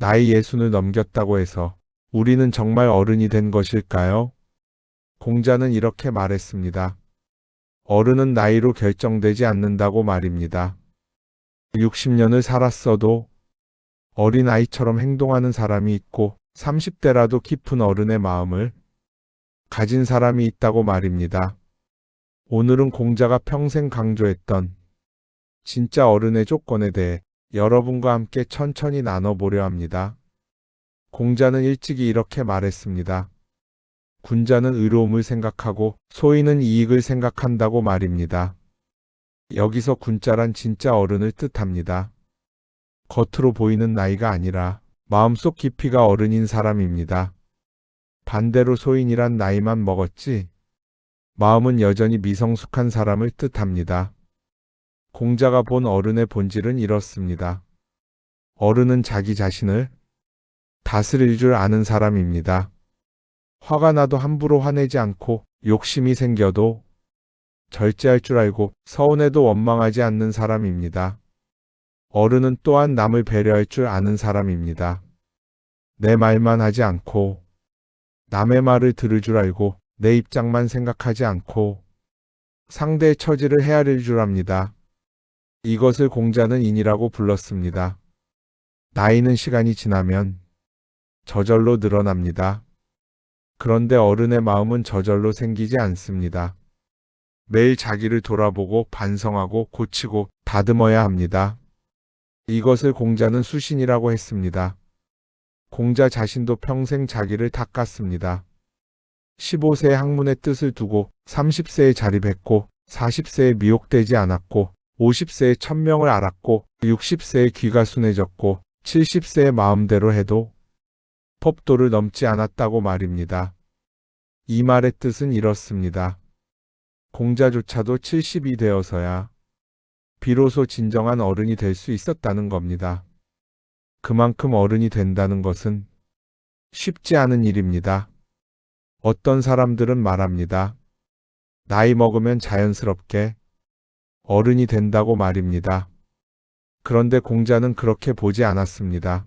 나이 예순을 넘겼다고 해서 우리는 정말 어른이 된 것일까요? 공자는 이렇게 말했습니다. 어른은 나이로 결정되지 않는다고 말입니다. 60년을 살았어도 어린아이처럼 행동하는 사람이 있고 30대라도 깊은 어른의 마음을 가진 사람이 있다고 말입니다. 오늘은 공자가 평생 강조했던 진짜 어른의 조건에 대해 여러분과 함께 천천히 나눠보려 합니다. 공자는 일찍이 이렇게 말했습니다. 군자는 의로움을 생각하고 소인은 이익을 생각한다고 말입니다. 여기서 군자란 진짜 어른을 뜻합니다. 겉으로 보이는 나이가 아니라 마음속 깊이가 어른인 사람입니다. 반대로 소인이란 나이만 먹었지 마음은 여전히 미성숙한 사람을 뜻합니다. 공자가 본 어른의 본질은 이렇습니다. 어른은 자기 자신을 다스릴 줄 아는 사람입니다. 화가 나도 함부로 화내지 않고 욕심이 생겨도 절제할 줄 알고 서운해도 원망하지 않는 사람입니다. 어른은 또한 남을 배려할 줄 아는 사람입니다. 내 말만 하지 않고 남의 말을 들을 줄 알고 내 입장만 생각하지 않고 상대의 처지를 헤아릴 줄 압니다. 이것을 공자는 인이라고 불렀습니다. 나이는 시간이 지나면 저절로 늘어납니다. 그런데 어른의 마음은 저절로 생기지 않습니다. 매일 자기를 돌아보고 반성하고 고치고 다듬어야 합니다. 이것을 공자는 수신이라고 했습니다. 공자 자신도 평생 자기를 닦았습니다. 15세에 학문의 뜻을 두고 30세에 자립했고 40세에 미혹되지 않았고 50세에 천명을 알았고 60세에 귀가 순해졌고 70세에 마음대로 해도 법도를 넘지 않았다고 말입니다. 이 말의 뜻은 이렇습니다. 공자조차도 70이 되어서야 비로소 진정한 어른이 될 수 있었다는 겁니다. 그만큼 어른이 된다는 것은 쉽지 않은 일입니다. 어떤 사람들은 말합니다. 나이 먹으면 자연스럽게 어른이 된다고 말입니다. 그런데 공자는 그렇게 보지 않았습니다.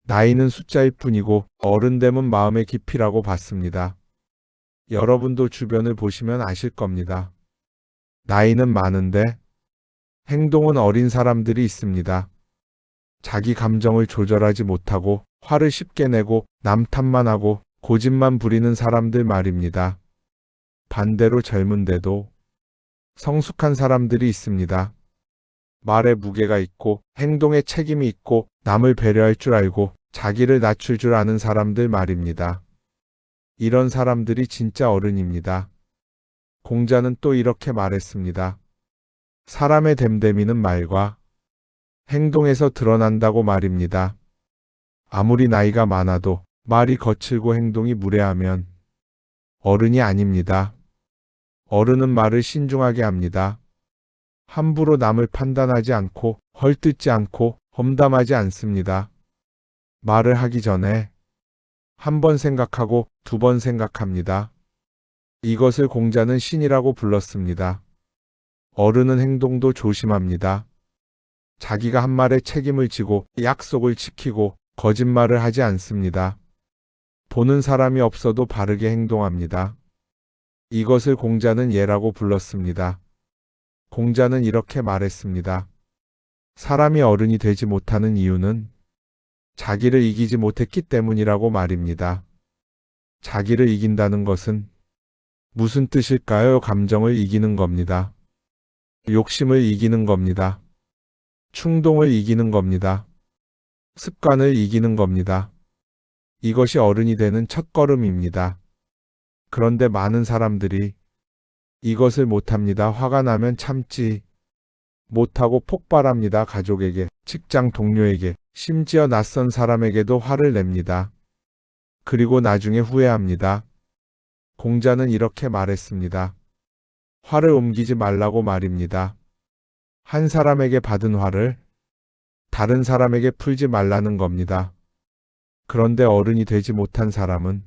나이는 숫자일 뿐이고 어른됨은 마음의 깊이라고 봤습니다. 여러분도 주변을 보시면 아실 겁니다. 나이는 많은데 행동은 어린 사람들이 있습니다. 자기 감정을 조절하지 못하고 화를 쉽게 내고 남 탓만 하고 고집만 부리는 사람들 말입니다. 반대로 젊은데도 성숙한 사람들이 있습니다. 말에 무게가 있고 행동에 책임이 있고 남을 배려할 줄 알고 자기를 낮출 줄 아는 사람들 말입니다. 이런 사람들이 진짜 어른입니다. 공자는 또 이렇게 말했습니다. 사람의 됨됨이는 말과 행동에서 드러난다고 말입니다. 아무리 나이가 많아도 말이 거칠고 행동이 무례하면 어른이 아닙니다. 어른은 말을 신중하게 합니다. 함부로 남을 판단하지 않고 헐뜯지 않고 험담하지 않습니다. 말을 하기 전에 한 번 생각하고 두 번 생각합니다. 이것을 공자는 신이라고 불렀습니다. 어른은 행동도 조심합니다. 자기가 한 말에 책임을 지고 약속을 지키고 거짓말을 하지 않습니다. 보는 사람이 없어도 바르게 행동합니다. 이것을 공자는 예라고 불렀습니다. 공자는 이렇게 말했습니다. 사람이 어른이 되지 못하는 이유는 자기를 이기지 못했기 때문이라고 말입니다. 자기를 이긴다는 것은 무슨 뜻일까요? 감정을 이기는 겁니다. 욕심을 이기는 겁니다. 충동을 이기는 겁니다. 습관을 이기는 겁니다. 이것이 어른이 되는 첫걸음입니다. 그런데 많은 사람들이 이것을 못합니다. 화가 나면 참지 못하고 폭발합니다. 가족에게, 직장 동료에게, 심지어 낯선 사람에게도 화를 냅니다. 그리고 나중에 후회합니다. 공자는 이렇게 말했습니다. 화를 옮기지 말라고 말입니다. 한 사람에게 받은 화를 다른 사람에게 풀지 말라는 겁니다. 그런데 어른이 되지 못한 사람은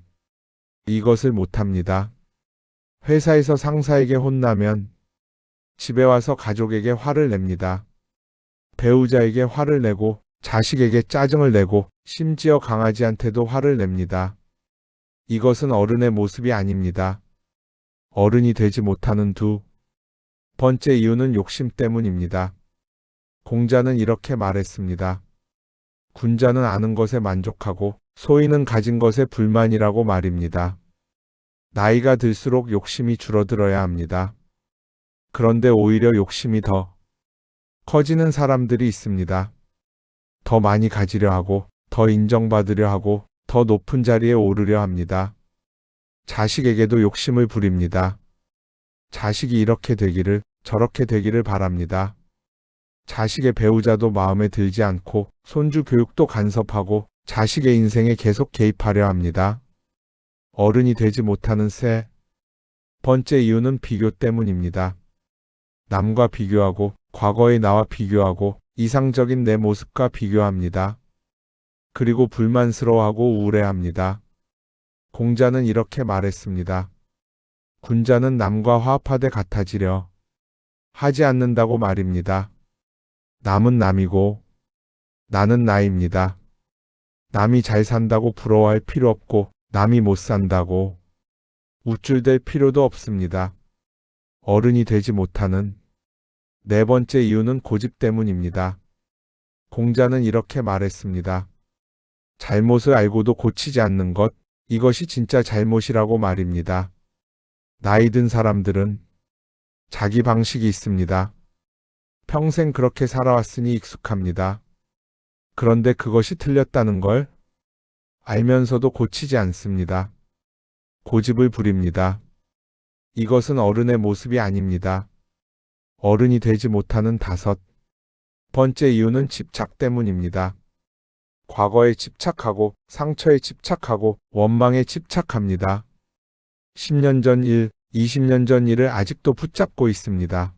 이것을 못합니다. 회사에서 상사에게 혼나면 집에 와서 가족에게 화를 냅니다. 배우자에게 화를 내고 자식에게 짜증을 내고 심지어 강아지한테도 화를 냅니다. 이것은 어른의 모습이 아닙니다. 어른이 되지 못하는 두 번째 이유는 욕심 때문입니다. 공자는 이렇게 말했습니다. 군자는 아는 것에 만족하고 소인은 가진 것에 불만이라고 말입니다. 나이가 들수록 욕심이 줄어들어야 합니다. 그런데 오히려 욕심이 더 커지는 사람들이 있습니다. 더 많이 가지려 하고, 더 인정받으려 하고, 더 높은 자리에 오르려 합니다. 자식에게도 욕심을 부립니다. 자식이 이렇게 되기를, 저렇게 되기를 바랍니다. 자식의 배우자도 마음에 들지 않고, 손주 교육도 간섭하고, 자식의 인생에 계속 개입하려 합니다. 어른이 되지 못하는 세 번째 이유는 비교 때문입니다. 남과 비교하고, 과거의 나와 비교하고, 이상적인 내 모습과 비교합니다. 그리고 불만스러워하고 우울해합니다. 공자는 이렇게 말했습니다. 군자는 남과 화합하되 같아지려 하지 않는다고 말입니다. 남은 남이고 나는 나입니다. 남이 잘 산다고 부러워할 필요 없고 남이 못 산다고 우쭐댈 필요도 없습니다. 어른이 되지 못하는 네 번째 이유는 고집 때문입니다. 공자는 이렇게 말했습니다. 잘못을 알고도 고치지 않는 것, 이것이 진짜 잘못이라고 말입니다. 나이 든 사람들은 자기 방식이 있습니다. 평생 그렇게 살아왔으니 익숙합니다. 그런데 그것이 틀렸다는 걸 알면서도 고치지 않습니다. 고집을 부립니다. 이것은 어른의 모습이 아닙니다. 어른이 되지 못하는 다섯 번째 이유는 집착 때문입니다. 과거에 집착하고 상처에 집착하고 원망에 집착합니다. 10년 전 일, 20년 전 일을 아직도 붙잡고 있습니다.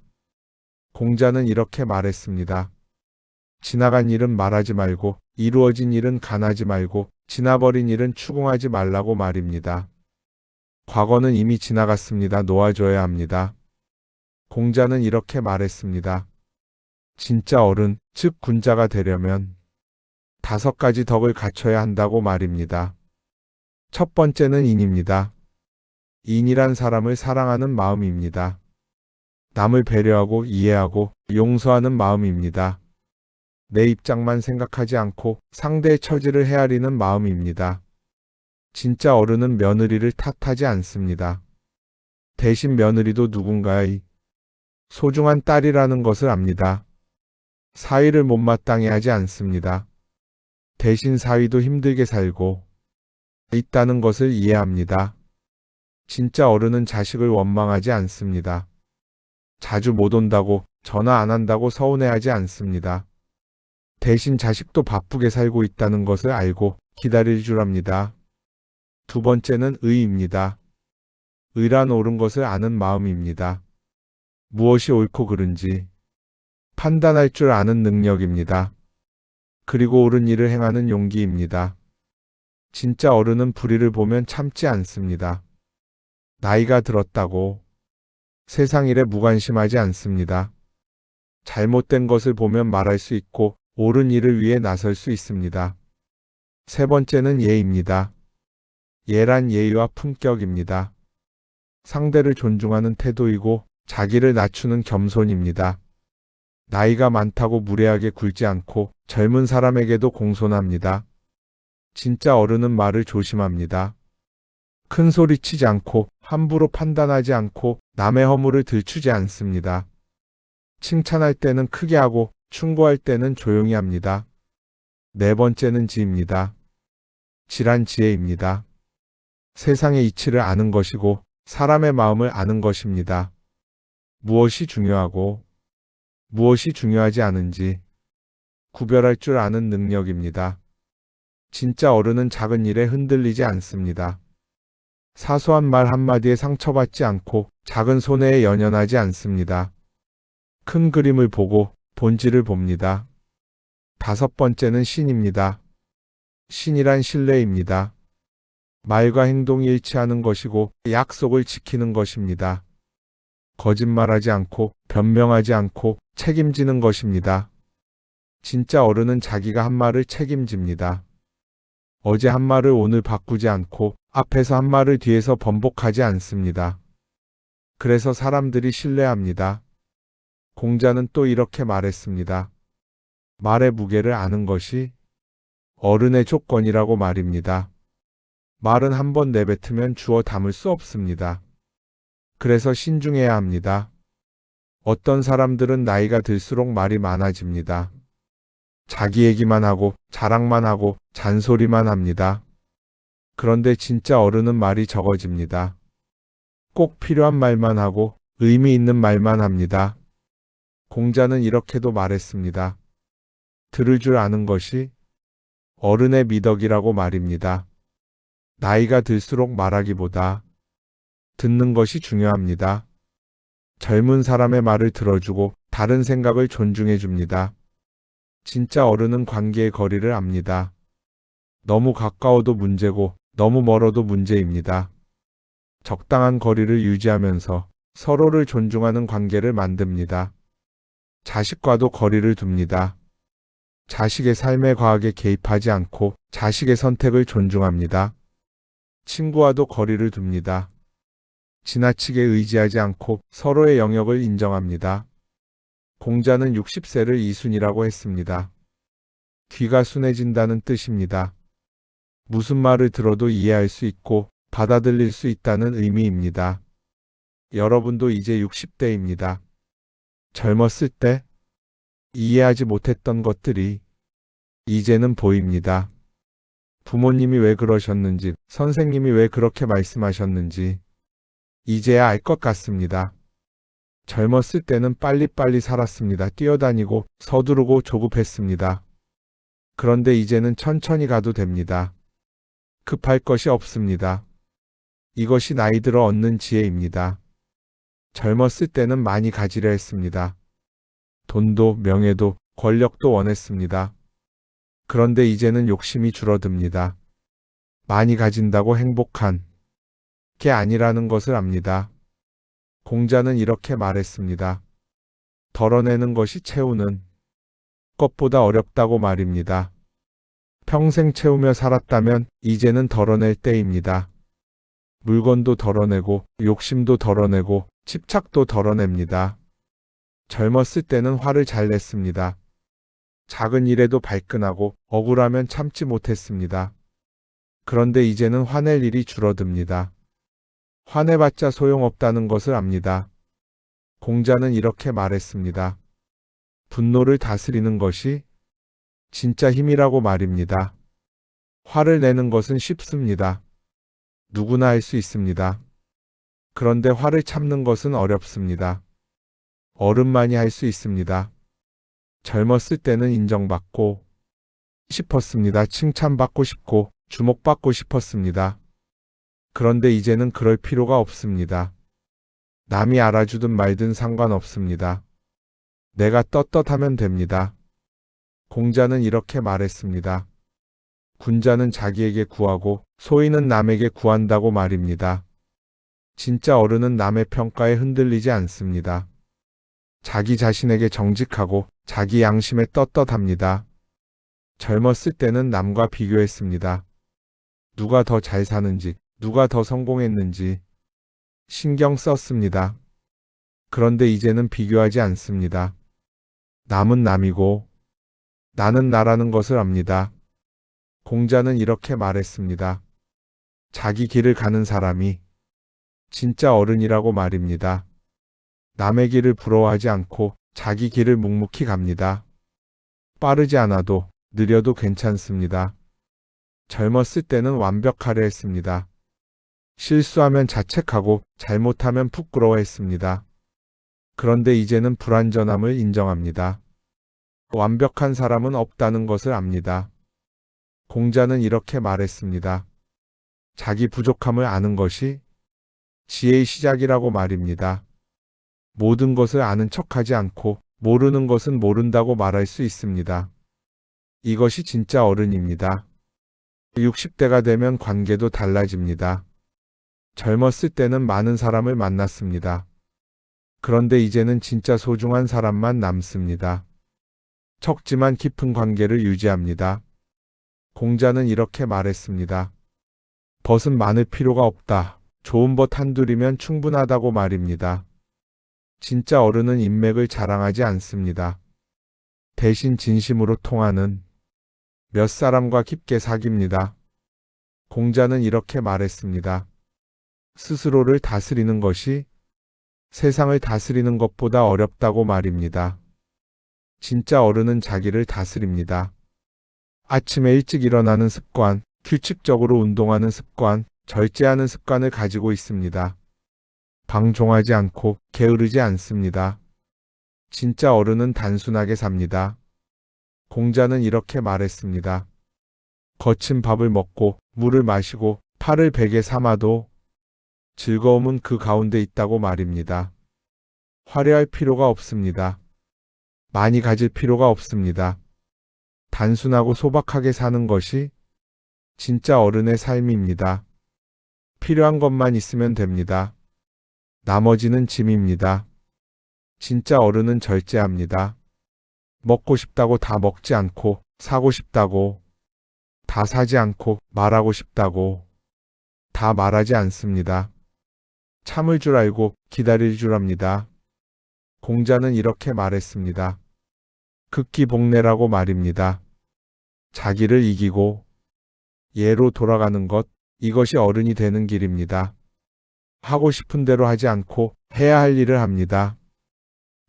공자는 이렇게 말했습니다. 지나간 일은 말하지 말고 이루어진 일은 간하지 말고 지나버린 일은 추궁하지 말라고 말입니다. 과거는 이미 지나갔습니다. 놓아줘야 합니다. 공자는 이렇게 말했습니다. 진짜 어른, 즉 군자가 되려면 5가지 덕을 갖춰야 한다고 말입니다. 첫 번째는 인입니다. 인이란 사람을 사랑하는 마음입니다. 남을 배려하고 이해하고 용서하는 마음입니다. 내 입장만 생각하지 않고 상대의 처지를 헤아리는 마음입니다. 진짜 어른은 며느리를 탓하지 않습니다. 대신 며느리도 누군가의 소중한 딸이라는 것을 압니다. 사위를 못마땅해 하지 않습니다. 대신 사위도 힘들게 살고 있다는 것을 이해합니다. 진짜 어른은 자식을 원망하지 않습니다. 자주 못 온다고, 전화 안 한다고 서운해하지 않습니다. 대신 자식도 바쁘게 살고 있다는 것을 알고 기다릴 줄 압니다. 두 번째는 의입니다. 의란 옳은 것을 아는 마음입니다. 무엇이 옳고 그른지 판단할 줄 아는 능력입니다. 그리고 옳은 일을 행하는 용기입니다. 진짜 어른은 불의를 보면 참지 않습니다. 나이가 들었다고 세상 일에 무관심하지 않습니다. 잘못된 것을 보면 말할 수 있고 옳은 일을 위해 나설 수 있습니다. 세 번째는 예입니다. 예란 예의와 품격입니다. 상대를 존중하는 태도이고 자기를 낮추는 겸손입니다. 나이가 많다고 무례하게 굴지 않고 젊은 사람에게도 공손합니다. 진짜 어른은 말을 조심합니다. 큰 소리 치지 않고 함부로 판단하지 않고 남의 허물을 들추지 않습니다. 칭찬할 때는 크게 하고 충고할 때는 조용히 합니다. 네 번째는 지입니다. 지란 지혜입니다. 세상의 이치를 아는 것이고 사람의 마음을 아는 것입니다. 무엇이 중요하고 무엇이 중요하지 않은지 구별할 줄 아는 능력입니다. 진짜 어른은 작은 일에 흔들리지 않습니다. 사소한 말 한마디에 상처받지 않고 작은 손해에 연연하지 않습니다. 큰 그림을 보고 본질을 봅니다. 다섯 번째는 신입니다. 신이란 신뢰입니다. 말과 행동이 일치하는 것이고 약속을 지키는 것입니다. 거짓말하지 않고 변명하지 않고 책임지는 것입니다. 진짜 어른은 자기가 한 말을 책임집니다. 어제 한 말을 오늘 바꾸지 않고 앞에서 한 말을 뒤에서 번복하지 않습니다. 그래서 사람들이 신뢰합니다. 공자는 또 이렇게 말했습니다. 말의 무게를 아는 것이 어른의 조건이라고 말입니다. 말은 한 번 내뱉으면 주워 담을 수 없습니다. 그래서 신중해야 합니다. 어떤 사람들은 나이가 들수록 말이 많아집니다. 자기 얘기만 하고 자랑만 하고 잔소리만 합니다. 그런데 진짜 어른은 말이 적어집니다. 꼭 필요한 말만 하고 의미 있는 말만 합니다. 공자는 이렇게도 말했습니다. 들을 줄 아는 것이 어른의 미덕이라고 말입니다. 나이가 들수록 말하기보다 듣는 것이 중요합니다. 젊은 사람의 말을 들어주고 다른 생각을 존중해 줍니다. 진짜 어른은 관계의 거리를 압니다. 너무 가까워도 문제고 너무 멀어도 문제입니다. 적당한 거리를 유지하면서 서로를 존중하는 관계를 만듭니다. 자식과도 거리를 둡니다. 자식의 삶에 과하게 개입하지 않고 자식의 선택을 존중합니다. 친구와도 거리를 둡니다. 지나치게 의지하지 않고 서로의 영역을 인정합니다. 공자는 60세를 이순이라고 했습니다. 귀가 순해진다는 뜻입니다. 무슨 말을 들어도 이해할 수 있고 받아들일 수 있다는 의미입니다. 여러분도 이제 60대입니다. 젊었을 때 이해하지 못했던 것들이 이제는 보입니다. 부모님이 왜 그러셨는지, 선생님이 왜 그렇게 말씀하셨는지 이제야 알 것 같습니다. 젊었을 때는 빨리빨리 살았습니다. 뛰어다니고 서두르고 조급했습니다. 그런데 이제는 천천히 가도 됩니다. 급할 것이 없습니다. 이것이 나이 들어 얻는 지혜입니다. 젊었을 때는 많이 가지려 했습니다. 돈도 명예도 권력도 원했습니다. 그런데 이제는 욕심이 줄어듭니다. 많이 가진다고 행복한 게 아니라는 것을 압니다. 공자는 이렇게 말했습니다. 덜어내는 것이 채우는 것보다 어렵다고 말입니다. 평생 채우며 살았다면 이제는 덜어낼 때입니다. 물건도 덜어내고 욕심도 덜어내고 집착도 덜어냅니다. 젊었을 때는 화를 잘 냈습니다. 작은 일에도 발끈하고 억울하면 참지 못했습니다. 그런데 이제는 화낼 일이 줄어듭니다. 화내봤자 소용없다는 것을 압니다. 공자는 이렇게 말했습니다. 분노를 다스리는 것이 진짜 힘이라고 말입니다. 화를 내는 것은 쉽습니다. 누구나 할 수 있습니다. 그런데 화를 참는 것은 어렵습니다. 어른만이 할 수 있습니다. 젊었을 때는 인정받고 싶었습니다. 칭찬받고 싶고 주목받고 싶었습니다. 그런데 이제는 그럴 필요가 없습니다. 남이 알아주든 말든 상관없습니다. 내가 떳떳하면 됩니다. 공자는 이렇게 말했습니다. 군자는 자기에게 구하고 소인은 남에게 구한다고 말입니다. 진짜 어른은 남의 평가에 흔들리지 않습니다. 자기 자신에게 정직하고 자기 양심에 떳떳합니다. 젊었을 때는 남과 비교했습니다. 누가 더 잘 사는지, 누가 더 성공했는지 신경 썼습니다. 그런데 이제는 비교하지 않습니다. 남은 남이고 나는 나라는 것을 압니다. 공자는 이렇게 말했습니다. 자기 길을 가는 사람이 진짜 어른이라고 말입니다. 남의 길을 부러워하지 않고 자기 길을 묵묵히 갑니다. 빠르지 않아도 느려도 괜찮습니다. 젊었을 때는 완벽하려 했습니다. 실수하면 자책하고 잘못하면 부끄러워했습니다. 그런데 이제는 불완전함을 인정합니다. 완벽한 사람은 없다는 것을 압니다. 공자는 이렇게 말했습니다. 자기 부족함을 아는 것이 지혜의 시작이라고 말입니다. 모든 것을 아는 척하지 않고 모르는 것은 모른다고 말할 수 있습니다. 이것이 진짜 어른입니다. 60대가 되면 관계도 달라집니다. 젊었을 때는 많은 사람을 만났습니다. 그런데 이제는 진짜 소중한 사람만 남습니다. 적지만 깊은 관계를 유지합니다. 공자는 이렇게 말했습니다. 벗은 많을 필요가 없다. 좋은 벗 한둘이면 충분하다고 말입니다. 진짜 어른은 인맥을 자랑하지 않습니다. 대신 진심으로 통하는 몇 사람과 깊게 사깁니다. 공자는 이렇게 말했습니다. 스스로를 다스리는 것이 세상을 다스리는 것보다 어렵다고 말입니다. 진짜 어른은 자기를 다스립니다. 아침에 일찍 일어나는 습관, 규칙적으로 운동하는 습관, 절제하는 습관을 가지고 있습니다. 방종하지 않고 게으르지 않습니다. 진짜 어른은 단순하게 삽니다. 공자는 이렇게 말했습니다. 거친 밥을 먹고 물을 마시고 팔을 베개 삼아도 즐거움은 그 가운데 있다고 말입니다. 화려할 필요가 없습니다. 많이 가질 필요가 없습니다. 단순하고 소박하게 사는 것이 진짜 어른의 삶입니다. 필요한 것만 있으면 됩니다. 나머지는 짐입니다. 진짜 어른은 절제합니다. 먹고 싶다고 다 먹지 않고, 사고 싶다고 다 사지 않고, 말하고 싶다고 다 말하지 않습니다. 참을 줄 알고 기다릴 줄 압니다. 공자는 이렇게 말했습니다. 극기복례라고 말입니다. 자기를 이기고 예로 돌아가는 것, 이것이 어른이 되는 길입니다. 하고 싶은 대로 하지 않고 해야 할 일을 합니다.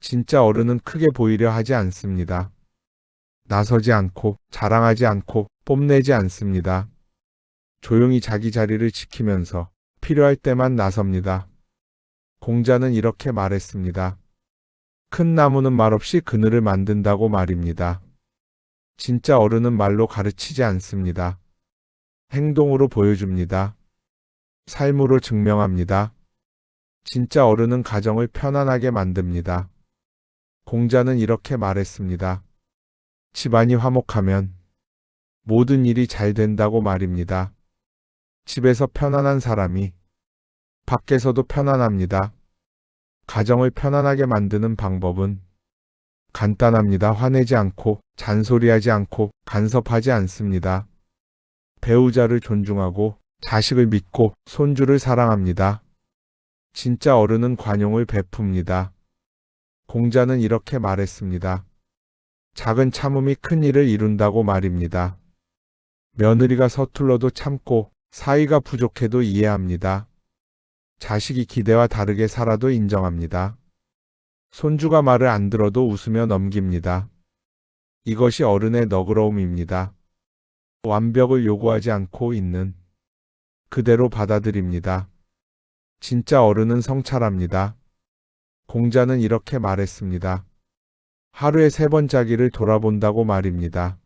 진짜 어른은 크게 보이려 하지 않습니다. 나서지 않고 자랑하지 않고 뽐내지 않습니다. 조용히 자기 자리를 지키면서 필요할 때만 나섭니다. 공자는 이렇게 말했습니다. 큰 나무는 말없이 그늘을 만든다고 말입니다. 진짜 어른은 말로 가르치지 않습니다. 행동으로 보여줍니다. 삶으로 증명합니다. 진짜 어른은 가정을 편안하게 만듭니다. 공자는 이렇게 말했습니다. 집안이 화목하면 모든 일이 잘 된다고 말입니다. 집에서 편안한 사람이 밖에서도 편안합니다. 가정을 편안하게 만드는 방법은 간단합니다. 화내지 않고 잔소리하지 않고 간섭하지 않습니다. 배우자를 존중하고 자식을 믿고 손주를 사랑합니다. 진짜 어른은 관용을 베풉니다. 공자는 이렇게 말했습니다. 작은 참음이 큰 일을 이룬다고 말입니다. 며느리가 서툴러도 참고 사이가 부족해도 이해합니다. 자식이 기대와 다르게 살아도 인정합니다. 손주가 말을 안 들어도 웃으며 넘깁니다. 이것이 어른의 너그러움입니다. 완벽을 요구하지 않고 있는 그대로 받아들입니다. 진짜 어른은 성찰합니다. 공자는 이렇게 말했습니다. 하루에 3번 자기를 돌아본다고 말입니다.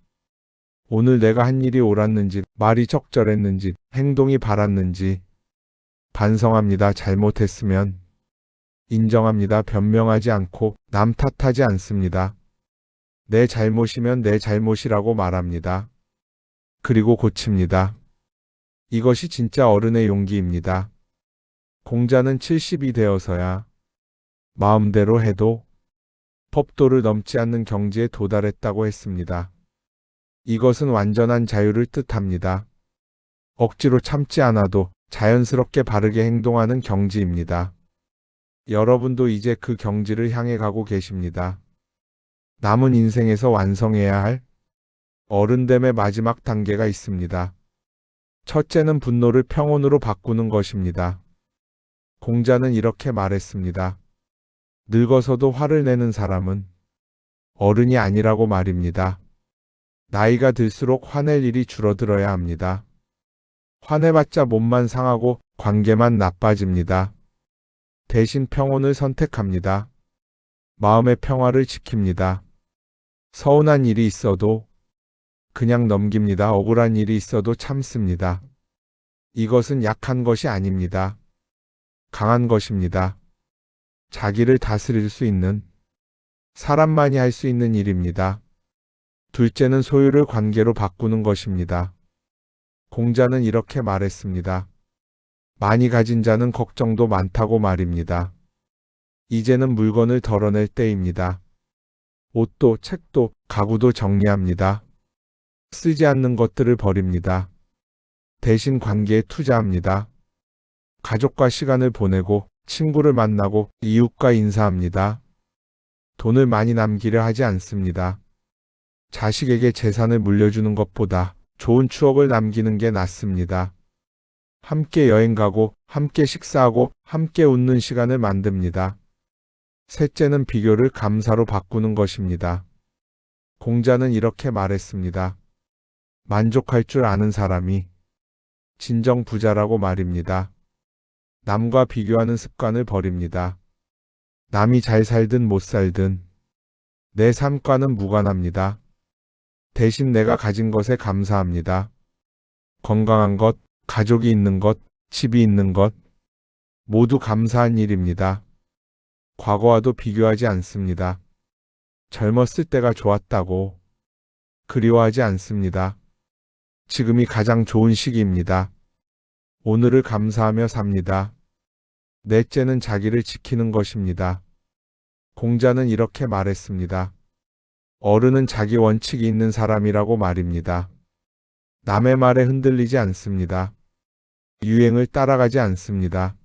오늘 내가 한 일이 옳았는지, 말이 적절했는지, 행동이 바랐는지 반성합니다. 잘못했으면 인정합니다. 변명하지 않고 남 탓하지 않습니다. 내 잘못이면 내 잘못이라고 말합니다. 그리고 고칩니다. 이것이 진짜 어른의 용기입니다. 공자는 70이 되어서야 마음대로 해도 법도를 넘지 않는 경지에 도달했다고 했습니다. 이것은 완전한 자유를 뜻합니다. 억지로 참지 않아도 자연스럽게 바르게 행동하는 경지입니다. 여러분도 이제 그 경지를 향해 가고 계십니다. 남은 인생에서 완성해야 할 어른됨의 마지막 단계가 있습니다. 첫째는 분노를 평온으로 바꾸는 것입니다. 공자는 이렇게 말했습니다. 늙어서도 화를 내는 사람은 어른이 아니라고 말입니다. 나이가 들수록 화낼 일이 줄어들어야 합니다. 화내봤자 몸만 상하고 관계만 나빠집니다. 대신 평온을 선택합니다. 마음의 평화를 지킵니다. 서운한 일이 있어도 그냥 넘깁니다. 억울한 일이 있어도 참습니다. 이것은 약한 것이 아닙니다. 강한 것입니다. 자기를 다스릴 수 있는 사람만이 할 수 있는 일입니다. 둘째는 소유를 관계로 바꾸는 것입니다. 공자는 이렇게 말했습니다. 많이 가진 자는 걱정도 많다고 말입니다. 이제는 물건을 덜어낼 때입니다. 옷도 책도 가구도 정리합니다. 쓰지 않는 것들을 버립니다. 대신 관계에 투자합니다. 가족과 시간을 보내고 친구를 만나고 이웃과 인사합니다. 돈을 많이 남기려 하지 않습니다. 자식에게 재산을 물려주는 것보다 좋은 추억을 남기는 게 낫습니다. 함께 여행 가고 함께 식사하고 함께 웃는 시간을 만듭니다. 셋째는 비교를 감사로 바꾸는 것입니다. 공자는 이렇게 말했습니다. 만족할 줄 아는 사람이 진정 부자라고 말입니다. 남과 비교하는 습관을 버립니다. 남이 잘 살든 못 살든 내 삶과는 무관합니다. 대신 내가 가진 것에 감사합니다. 건강한 것, 가족이 있는 것, 집이 있는 것, 모두 감사한 일입니다. 과거와도 비교하지 않습니다. 젊었을 때가 좋았다고 그리워하지 않습니다. 지금이 가장 좋은 시기입니다. 오늘을 감사하며 삽니다. 넷째는 자기를 지키는 것입니다. 공자는 이렇게 말했습니다. 어른은 자기 원칙이 있는 사람이라고 말입니다. 남의 말에 흔들리지 않습니다. 유행을 따라가지 않습니다.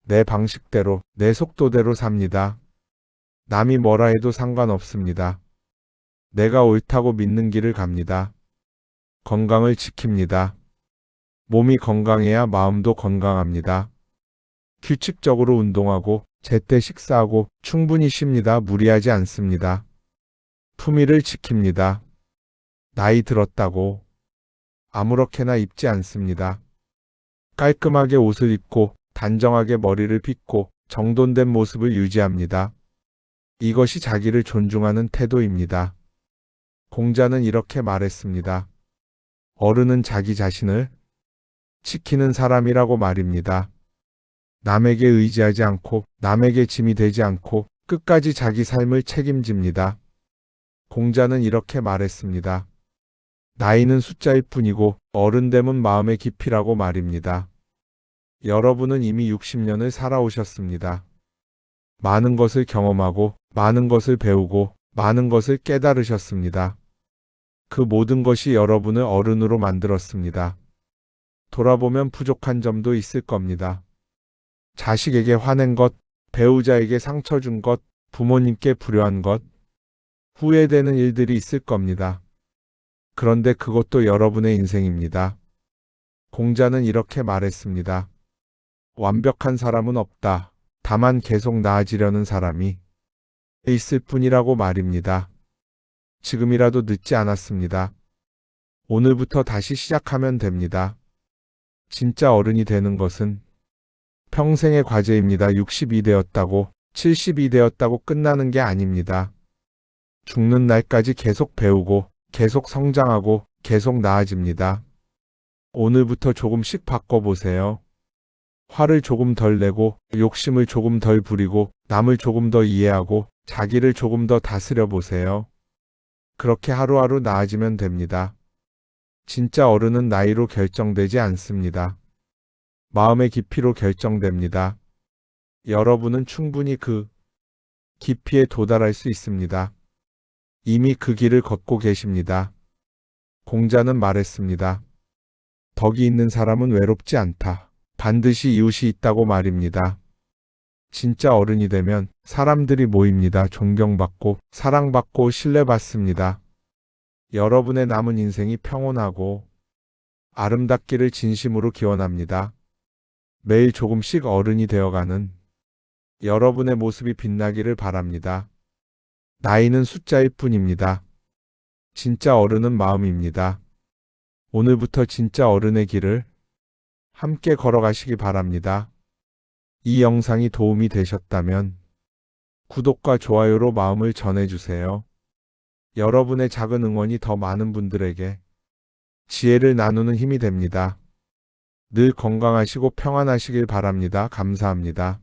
내 방식대로, 내 속도대로 삽니다. 남이 뭐라 해도 상관없습니다. 내가 옳다고 믿는 길을 갑니다. 건강을 지킵니다. 몸이 건강해야 마음도 건강합니다. 규칙적으로 운동하고 제때 식사하고 충분히 쉽니다. 무리하지 않습니다. 품위를 지킵니다. 나이 들었다고 아무렇게나 입지 않습니다. 깔끔하게 옷을 입고 단정하게 머리를 빗고 정돈된 모습을 유지합니다. 이것이 자기를 존중하는 태도입니다. 공자는 이렇게 말했습니다. 어른은 자기 자신을 지키는 사람이라고 말입니다. 남에게 의지하지 않고 남에게 짐이 되지 않고 끝까지 자기 삶을 책임집니다. 공자는 이렇게 말했습니다. 나이는 숫자일 뿐이고 어른됨은 마음의 깊이라고 말입니다. 여러분은 이미 60년을 살아오셨습니다. 많은 것을 경험하고 많은 것을 배우고 많은 것을 깨달으셨습니다. 그 모든 것이 여러분을 어른으로 만들었습니다. 돌아보면 부족한 점도 있을 겁니다. 자식에게 화낸 것, 배우자에게 상처 준 것, 부모님께 불효한 것, 후회되는 일들이 있을 겁니다. 그런데 그것도 여러분의 인생입니다. 공자는 이렇게 말했습니다. 완벽한 사람은 없다. 다만 계속 나아지려는 사람이 있을 뿐이라고 말입니다. 지금이라도 늦지 않았습니다. 오늘부터 다시 시작하면 됩니다. 진짜 어른이 되는 것은 평생의 과제입니다. 60이 되었다고, 70이 되었다고 끝나는 게 아닙니다. 죽는 날까지 계속 배우고, 계속 성장하고, 계속 나아집니다. 오늘부터 조금씩 바꿔보세요. 화를 조금 덜 내고, 욕심을 조금 덜 부리고, 남을 조금 더 이해하고, 자기를 조금 더 다스려 보세요. 그렇게 하루하루 나아지면 됩니다. 진짜 어른은 나이로 결정되지 않습니다. 마음의 깊이로 결정됩니다. 여러분은 충분히 그 깊이에 도달할 수 있습니다. 이미 그 길을 걷고 계십니다. 공자는 말했습니다. 덕이 있는 사람은 외롭지 않다. 반드시 이웃이 있다고 말입니다. 진짜 어른이 되면 사람들이 모입니다. 존경받고 사랑받고 신뢰받습니다. 여러분의 남은 인생이 평온하고 아름답기를 진심으로 기원합니다. 매일 조금씩 어른이 되어가는 여러분의 모습이 빛나기를 바랍니다. 나이는 숫자일 뿐입니다. 진짜 어른은 마음입니다. 오늘부터 진짜 어른의 길을 함께 걸어가시기 바랍니다. 이 영상이 도움이 되셨다면 구독과 좋아요로 마음을 전해주세요. 여러분의 작은 응원이 더 많은 분들에게 지혜를 나누는 힘이 됩니다. 늘 건강하시고 평안하시길 바랍니다. 감사합니다.